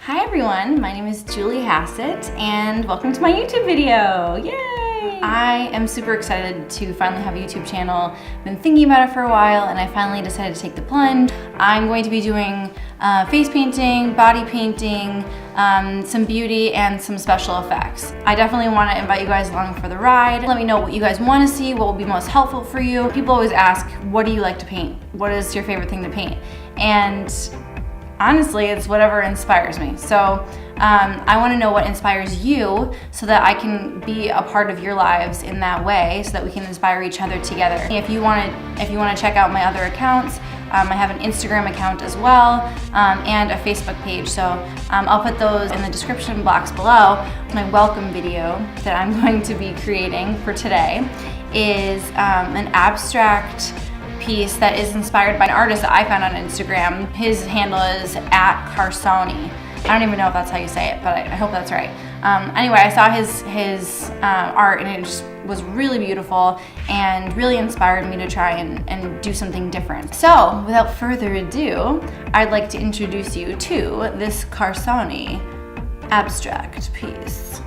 Hi everyone, my name is Julie Hassett and welcome to my YouTube video. Yay! I am super excited to finally have a YouTube channel. I've been thinking about it for a while and I finally decided to take the plunge. I'm going to be doing face painting, body painting, some beauty, and some special effects. I definitely want to invite you guys along for the ride. Let me know what you guys want to see, what will be most helpful for you. People always ask, what do you like to paint? What is your favorite thing to paint? And honestly, it's whatever inspires me. So I want to know what inspires you so that I can be a part of your lives in that way so that we can inspire each other together. If you want to check out my other accounts, I have an Instagram account as well and a Facebook page. So I'll put those in the description box below. My welcome video that I'm going to be creating for today is an abstract piece that is inspired by an artist that I found on Instagram. His handle is @Carsoni. I don't even know if that's how you say it, but I hope that's right. Anyway, I saw his art and it just was really beautiful and really inspired me to try and do something different. So without further ado, I'd like to introduce you to this Carsoni abstract piece.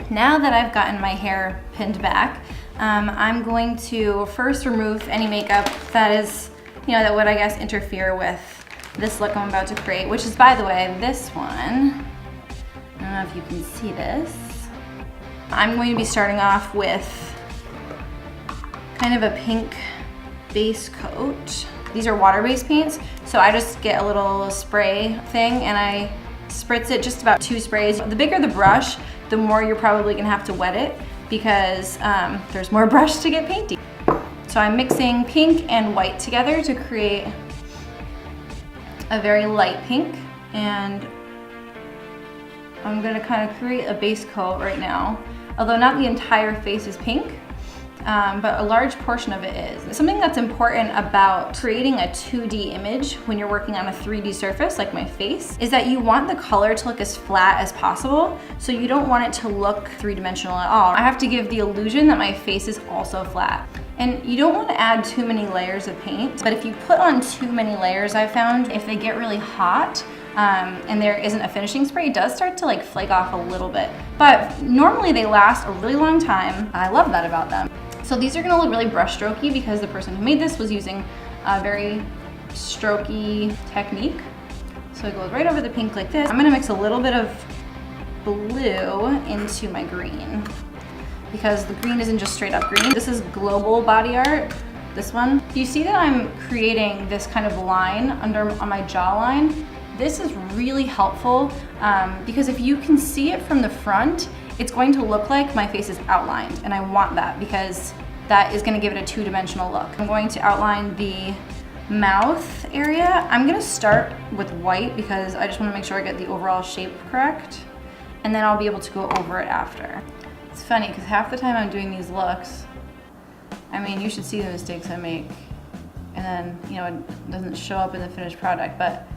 Now that I've gotten my hair pinned back, I'm going to first remove any makeup that is, that would, I guess, interfere with this look I'm about to create, which is, by the way, this one. I don't know if you can see this. I'm going to be starting off with kind of a pink base coat. These are water-based paints, so I just get a little spray thing and I spritz it, just about 2 sprays. The bigger the brush, the more you're probably gonna have to wet it because there's more brush to get painty. So I'm mixing pink and white together to create a very light pink, and I'm gonna kind of create a base coat right now. Although not the entire face is pink, but a large portion of it is. Something that's important about creating a 2D image when you're working on a 3D surface, like my face, is that you want the color to look as flat as possible, so you don't want it to look three-dimensional at all. I have to give the illusion that my face is also flat. And you don't want to add too many layers of paint, but if you put on too many layers, I've found, if they get really hot, and there isn't a finishing spray, it does start to like flake off a little bit. But normally they last a really long time. I love that about them. So these are gonna look really brush strokey because the person who made this was using a very strokey technique. So it goes right over the pink like this. I'm gonna mix a little bit of blue into my green because the green isn't just straight up green. This is global body art, this one. You see that I'm creating this kind of line on my jawline? This is really helpful because if you can see it from the front, it's going to look like my face is outlined, and I want that because that is going to give it a 2-dimensional look. I'm going to outline the mouth area. I'm going to start with white because I just want to make sure I get the overall shape correct, and then I'll be able to go over it after. It's funny because half the time I'm doing these looks, I mean, you should see the mistakes I make, and then, it doesn't show up in the finished product, but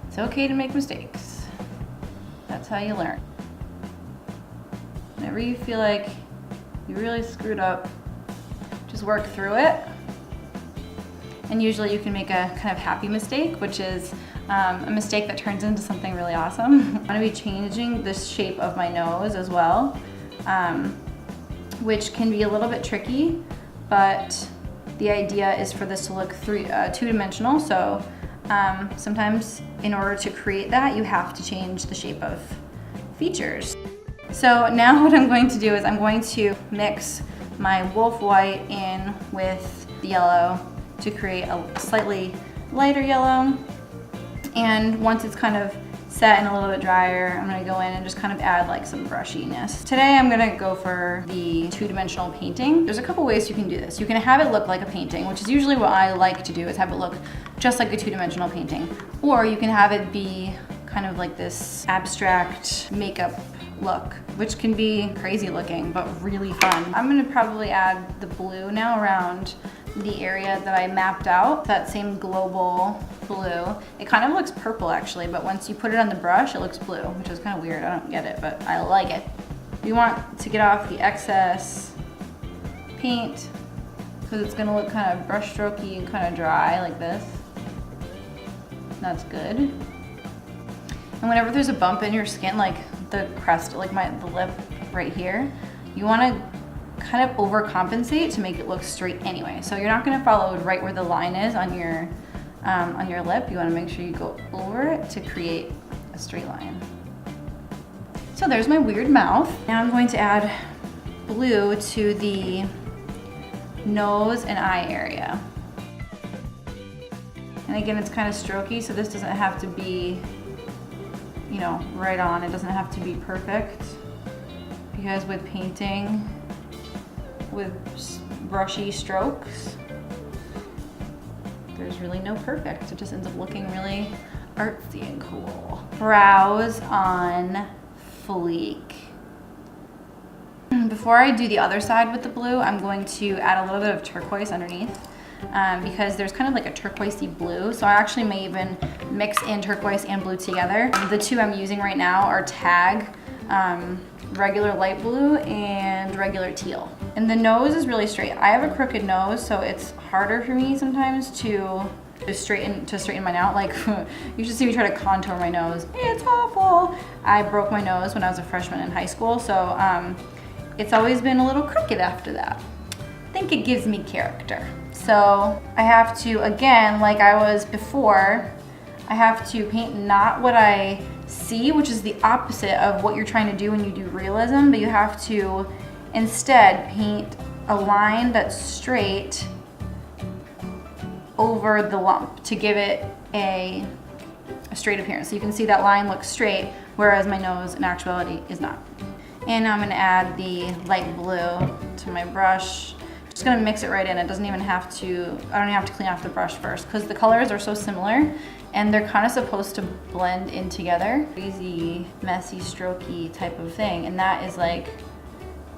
it's okay to make mistakes. That's how you learn. Whenever you feel like you really screwed up, just work through it. And usually you can make a kind of happy mistake, which is a mistake that turns into something really awesome. I'm gonna be changing the shape of my nose as well, which can be a little bit tricky, but the idea is for this to look 2-dimensional. So sometimes in order to create that, you have to change the shape of features. So now what I'm going to do is I'm going to mix my wolf white in with the yellow to create a slightly lighter yellow. And once it's kind of set and a little bit drier, I'm gonna go in and just kind of add like some brushiness. Today I'm gonna go for the 2-dimensional painting. There's a couple ways you can do this. You can have it look like a painting, which is usually what I like to do, is have it look just like a 2-dimensional painting. Or you can have it be kind of like this abstract makeup look, which can be crazy looking, but really fun. I'm gonna probably add the blue now around the area that I mapped out, that same global blue. It kind of looks purple actually, but once you put it on the brush, it looks blue, which is kind of weird. I don't get it, but I like it. You want to get off the excess paint because it's gonna look kind of brush strokey and kind of dry like this. That's good. And whenever there's a bump in your skin, like the crest, like the lip right here, you wanna kind of overcompensate to make it look straight anyway. So you're not gonna follow right where the line is on your lip. You wanna make sure you go over it to create a straight line. So there's my weird mouth. Now I'm going to add blue to the nose and eye area. And again, it's kind of strokey, so this doesn't have to be, you know, right on. It doesn't have to be perfect, because with painting with brushy strokes, there's really no perfect. It just ends up looking really artsy and cool. Brows on fleek. Before I do the other side with the blue, I'm going to add a little bit of turquoise underneath. Because there's kind of like a turquoisey blue, so I actually may even mix in turquoise and blue together. The two I'm using right now are Tag regular light blue and regular teal. And the nose is really straight. I have a crooked nose, so it's harder for me sometimes to straighten mine out. Like, you should see me try to contour my nose. It's awful. I broke my nose when I was a freshman in high school, so it's always been a little crooked after that. I think it gives me character. So I have to, again, like I was before, I have to paint not what I see, which is the opposite of what you're trying to do when you do realism, but you have to instead paint a line that's straight over the lump to give it a straight appearance. So you can see that line looks straight, whereas my nose in actuality is not. And now I'm gonna add the light blue to my brush. Just gonna mix it right in. It doesn't even have to, I don't even have to clean off the brush first, because the colors are so similar and they're kind of supposed to blend in together. Crazy, messy, strokey type of thing. And that is like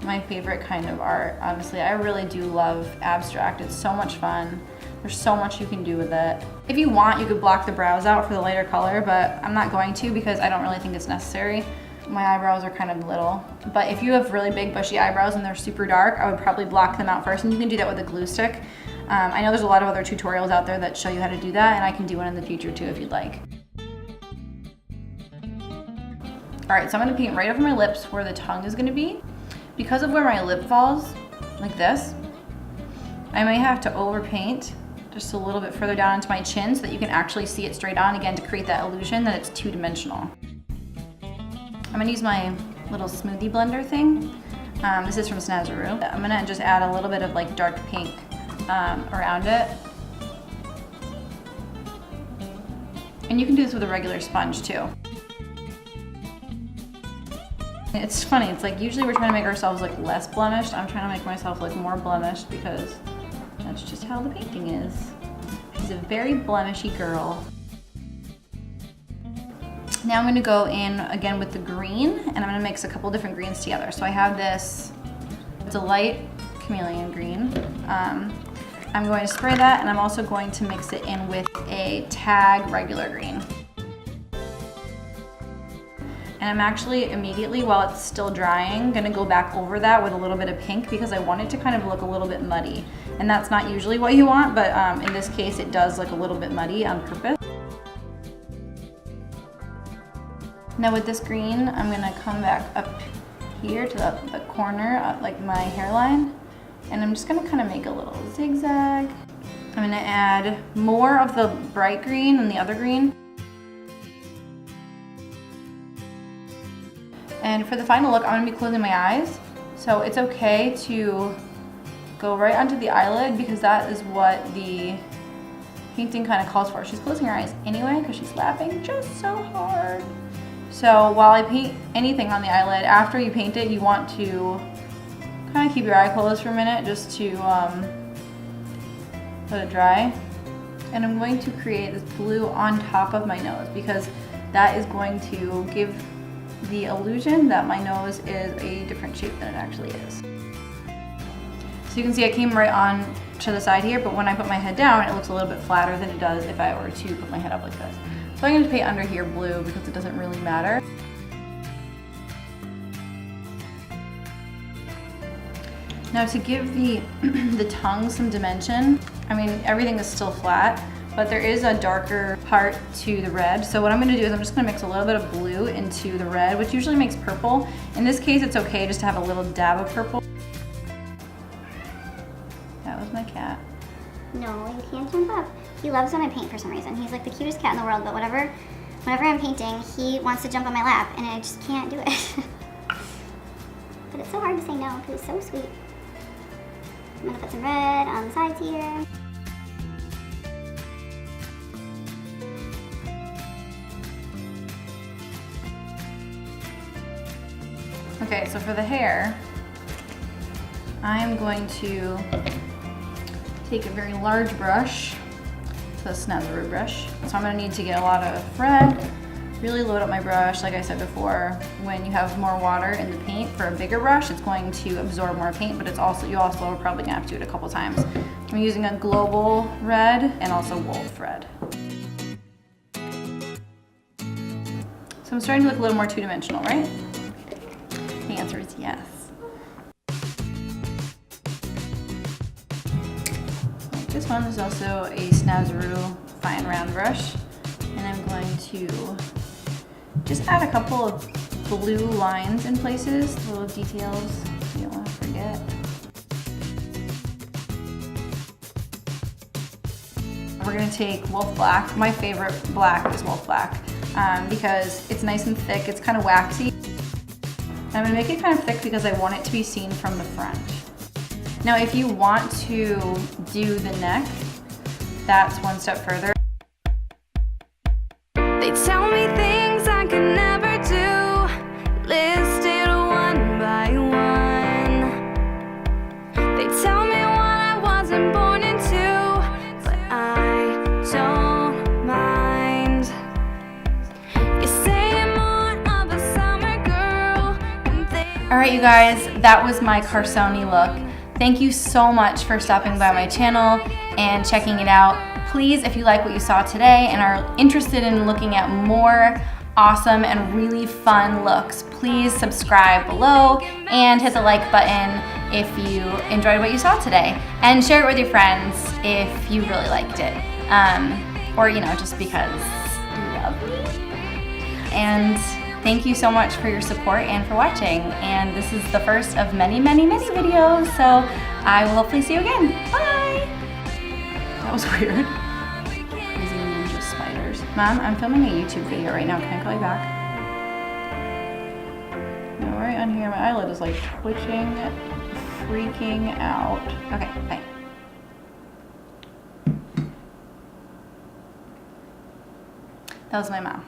my favorite kind of art. Honestly, I really do love abstract. It's so much fun. There's so much you can do with it. If you want, you could block the brows out for the lighter color, but I'm not going to because I don't really think it's necessary. My eyebrows are kind of little, but if you have really big bushy eyebrows and they're super dark, I would probably block them out first, and you can do that with a glue stick. I know there's a lot of other tutorials out there that show you how to do that, and I can do one in the future too if you'd like. All right, so I'm gonna paint right over my lips where the tongue is gonna be. Because of where my lip falls, like this, I may have to overpaint just a little bit further down into my chin so that you can actually see it straight on, again, to create that illusion that it's two-dimensional. I'm gonna use my little smoothie blender thing. This is from Snazaroo. I'm gonna just add a little bit of like dark pink around it. And you can do this with a regular sponge too. It's funny, it's like usually we're trying to make ourselves look less blemished. I'm trying to make myself look more blemished because that's just how the painting is. She's a very blemishy girl. Now I'm gonna go in again with the green, and I'm gonna mix a couple different greens together. So I have this, it's a light chameleon green. I'm going to spray that, and I'm also going to mix it in with a Tag regular green. And I'm actually immediately, while it's still drying, gonna go back over that with a little bit of pink because I want it to kind of look a little bit muddy. And that's not usually what you want, but in this case it does look a little bit muddy on purpose. Now with this green, I'm gonna come back up here to the corner, like my hairline, and I'm just gonna kind of make a little zigzag. I'm gonna add more of the bright green than the other green. And for the final look, I'm gonna be closing my eyes. So it's okay to go right onto the eyelid because that is what the painting kind of calls for. She's closing her eyes anyway because she's laughing just so hard. So while I paint anything on the eyelid, after you paint it, you want to kind of keep your eye closed for a minute just to let it dry. And I'm going to create this blue on top of my nose because that is going to give the illusion that my nose is a different shape than it actually is. So you can see I came right on to the side here, but when I put my head down, it looks a little bit flatter than it does if I were to put my head up like this. So I'm going to paint under here blue because it doesn't really matter. Now to give the tongue some dimension, I mean everything is still flat, but there is a darker part to the red. So what I'm gonna do is I'm just gonna mix a little bit of blue into the red, which usually makes purple. In this case, it's okay just to have a little dab of purple. That was my cat. No, you can't jump up. He loves when I paint for some reason. He's like the cutest cat in the world, but whenever I'm painting, he wants to jump on my lap, and I just can't do it. But it's so hard to say no, because he's so sweet. I'm gonna put some red on the sides here. Okay, so for the hair, I'm going to take a very large brush, so a Snazaroo brush. So I'm gonna need to get a lot of red, really load up my brush. Like I said before, when you have more water in the paint for a bigger brush, it's going to absorb more paint, but you also are probably gonna have to do it a couple times. I'm using a global red and also wolf red. So I'm starting to look a little more two-dimensional, right? The answer is yes. This one is also a Snazaroo fine round brush, and I'm going to just add a couple of blue lines in places, little details you don't want to forget. We're going to take Wolf Black. My favorite black is Wolf Black because it's nice and thick, it's kind of waxy. I'm gonna make it kind of thick because I want it to be seen from the front. Now, if you want to do the neck, that's one step further. They tell me things I can never do, listed one by one. They tell me what I wasn't born into, but I don't mind. You say I'm more of a summer girl. All right, you guys, that was my Carsoni look. Thank you so much for stopping by my channel and checking it out. Please, if you like what you saw today and are interested in looking at more awesome and really fun looks, please subscribe below and hit the like button if you enjoyed what you saw today. And share it with your friends if you really liked it. Or, just because you love me. And thank you so much for your support and for watching. And this is the first of many, many, many videos. So I will hopefully see you again. Bye. That was weird. Crazy ninja spiders. Mom, I'm filming a YouTube video right now. Can I call you back? No, right on here, my eyelid is like twitching, freaking out. Okay, bye. That was my mom.